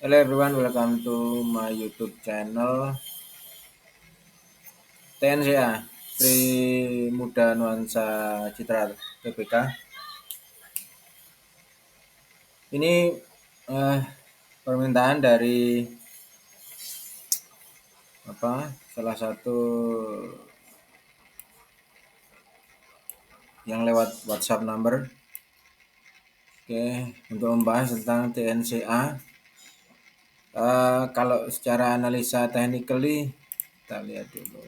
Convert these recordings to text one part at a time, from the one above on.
Hello everyone, welcome to my YouTube channel TNCA Tri Muda Nuansa Citra TPK. Ini permintaan dari salah satu yang lewat WhatsApp number. Oke, untuk membahas tentang TNCA. Kalau secara analisa technically kita lihat dulu.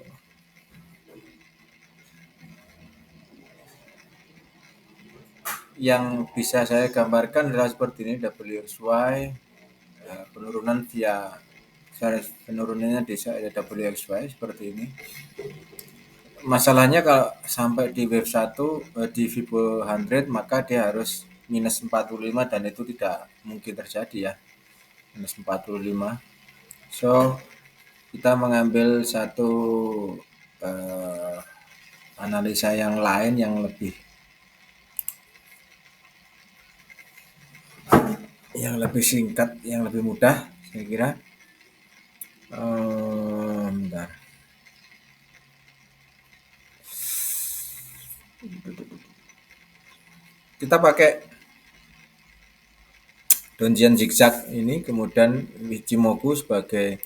Yang bisa saya gambarkan adalah seperti ini, WXY penurunan via penurunannya di WXY seperti ini. Masalahnya kalau sampai di wave 1 di Vibo 100 maka dia harus minus 45 dan itu tidak mungkin terjadi ya, minus 45. So kita mengambil satu analisa yang lain yang lebih singkat, yang lebih mudah saya kira. Bentar. Kita pakai Donjian zigzag ini, kemudian Ichimoku sebagai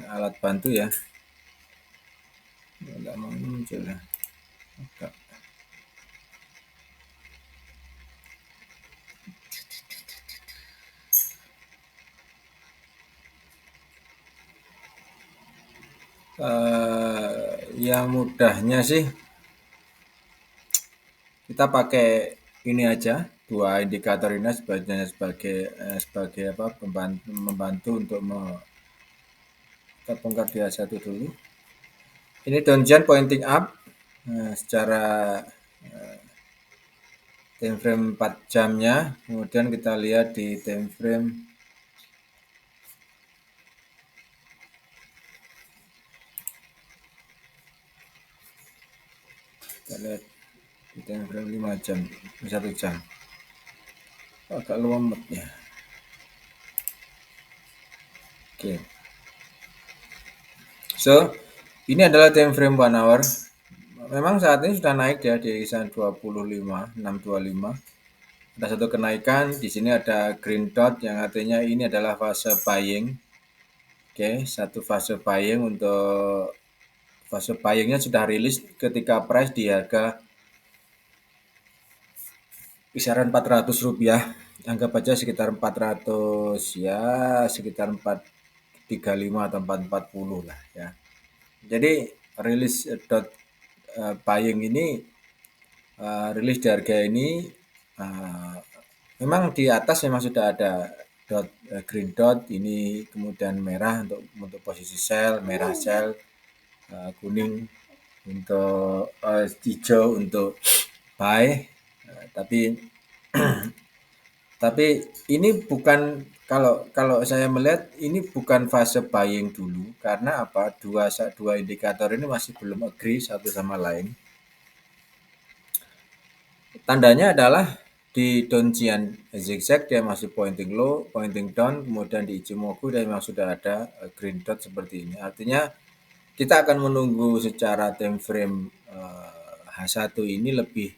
alat bantu ya. Nggak mau muncul ya. Yang mudahnya sih kita pakai ini aja, dua indikator ini sebagai membantu untuk kita bongkar dia satu dulu. Ini Donjian pointing up secara time frame 4 jamnya, kemudian kita lihat di time frame kita lihat di time frame 5 jam, 1 jam agak lumet ya. Oke. So ini adalah time frame 1 hour. Memang saat ini sudah naik ya di kisaran 25.625. Ada satu kenaikan, di sini ada green dot yang artinya ini adalah fase buying. Oke, satu fase buying. Untuk fase buyingnya sudah rilis ketika price di harga kisaran 400 rupiah. Anggap aja sekitar 400 ya, sekitar 435 atau 440 lah ya. Jadi rilis dot buying ini rilis di harga ini memang di atas memang sudah ada dot green dot ini, kemudian merah untuk posisi sell, merah sell, kuning untuk hijau untuk buy. Tapi tapi ini bukan, kalau saya melihat ini bukan fase buying dulu, karena apa? Dua indikator ini masih belum agree satu sama lain. Tandanya adalah di Donjian zigzag dia masih pointing low, pointing down, kemudian di Ichimoku dia memang sudah ada green dot seperti ini. Artinya kita akan menunggu secara time frame H1 ini lebih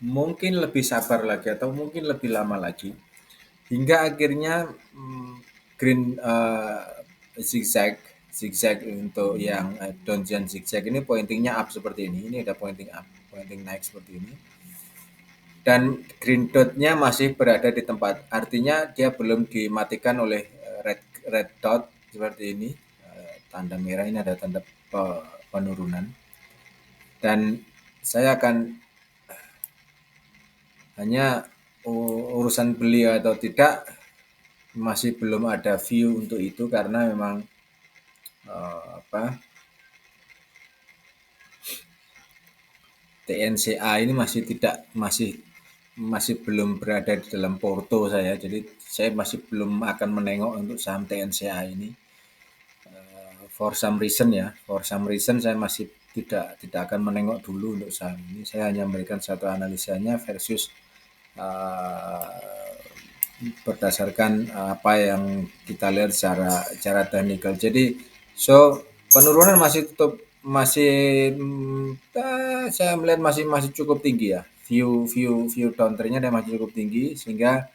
mungkin lebih sabar lagi atau mungkin lebih lama lagi hingga akhirnya green zigzag untuk yang Donjian zigzag ini pointingnya up seperti ini. Ini ada pointing up, pointing naik seperti ini. Dan green dotnya masih berada di tempat, artinya dia belum dimatikan oleh red dot seperti ini. Tanda merah ini ada tanda penurunan. Dan saya akan hanya urusan beli atau tidak masih belum ada view untuk itu, karena memang TNCA ini masih belum berada di dalam porto saya, jadi saya masih belum akan menengok untuk saham TNCA ini for some reason saya masih tidak akan menengok dulu untuk saham ini. Saya hanya memberikan satu analisanya versus uh, berdasarkan apa yang kita lihat secara teknikal. Jadi penurunan masih tetap masih saya melihat masih masih cukup tinggi ya. View view view downtrendnya dia masih cukup tinggi sehingga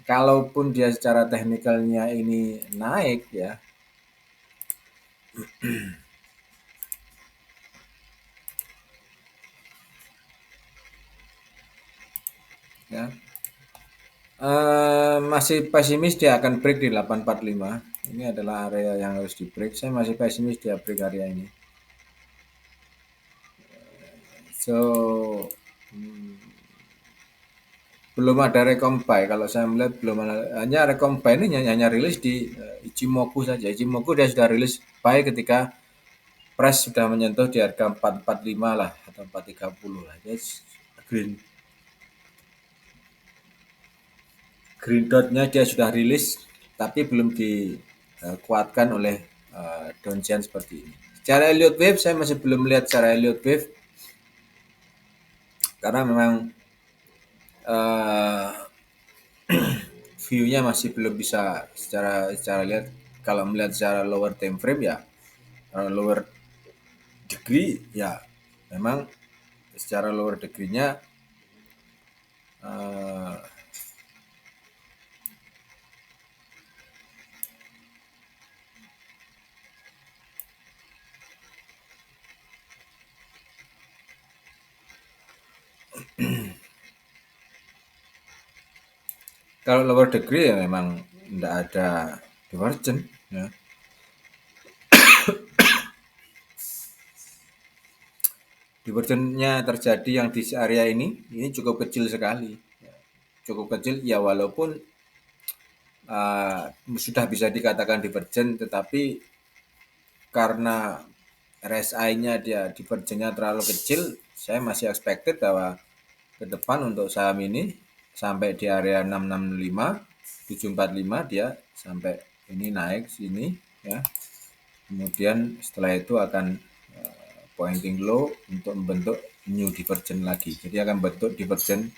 kalaupun dia secara teknikalnya ini naik ya, ya masih pesimis dia akan break di 845. Ini adalah area yang harus di break. Saya masih pesimis dia break area ini. So belum ada rekombai. Kalau saya melihat belum ada, hanya rekombai ini hanya rilis di Ichimoku saja. Ichimoku dia sudah rilis buy ketika price sudah menyentuh di harga 445 lah atau 430 lah. Jadi green green dotnya dia sudah rilis tapi belum dikuatkan oleh downtrend seperti ini. Secara Elliott Wave saya masih belum melihat secara Elliott Wave karena memang uh, view-nya masih belum bisa secara secara lihat. Kalau melihat secara lower time frame ya lower degree ya memang secara lower degree-nya uh, kalau lower degree ya memang tidak ada divergent ya. Divergentnya terjadi yang di area ini cukup kecil sekali, cukup kecil ya walaupun sudah bisa dikatakan divergent tetapi karena RSI-nya dia divergennya terlalu kecil, saya masih expected bahwa ke depan untuk saham ini sampai di area 665, 745 dia sampai ini naik sini ya. Kemudian setelah itu akan pointing low untuk membentuk new divergent lagi. Jadi akan bentuk divergent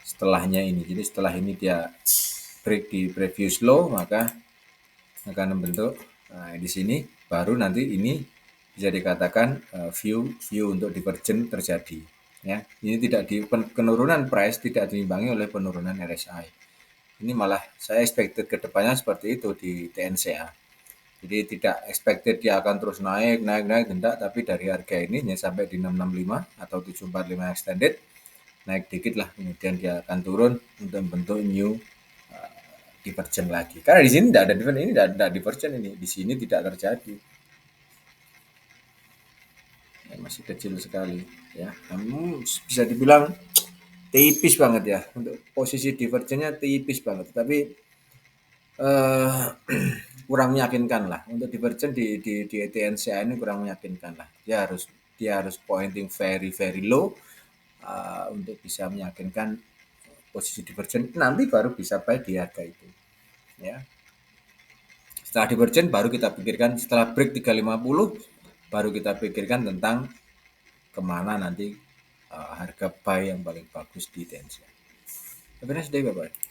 setelahnya ini. Jadi setelah ini dia break di previous low maka akan membentuk di sini baru nanti ini bisa dikatakan view view untuk divergent terjadi ya. Ini tidak di penurunan price tidak diimbangi oleh penurunan RSI. Ini malah saya expected ke depannya seperti itu di TNCA. Jadi tidak expected dia akan terus naik tidak, tapi dari harga ini hanya sampai di 665 atau 745 extended naik dikit lah, kemudian dia akan turun untuk membentuk new divergent lagi. Karena di sini tidak ada divergent, ini tidak ada divergent ini, di sini tidak terjadi. Ya, masih kecil sekali ya. Namun bisa dibilang tipis banget ya untuk posisi divergennya tipis banget. Tapi eh, kurang meyakinkan lah untuk divergent di ETNCA ini kurang meyakinkan lah. Dia harus pointing very very low untuk bisa meyakinkan posisi divergent nanti baru bisa buy di harga itu ya. Setelah divergent baru kita pikirkan setelah break 350 baru kita pikirkan tentang kemana nanti harga buy yang paling bagus di TNC. Have a nice day, bye bye.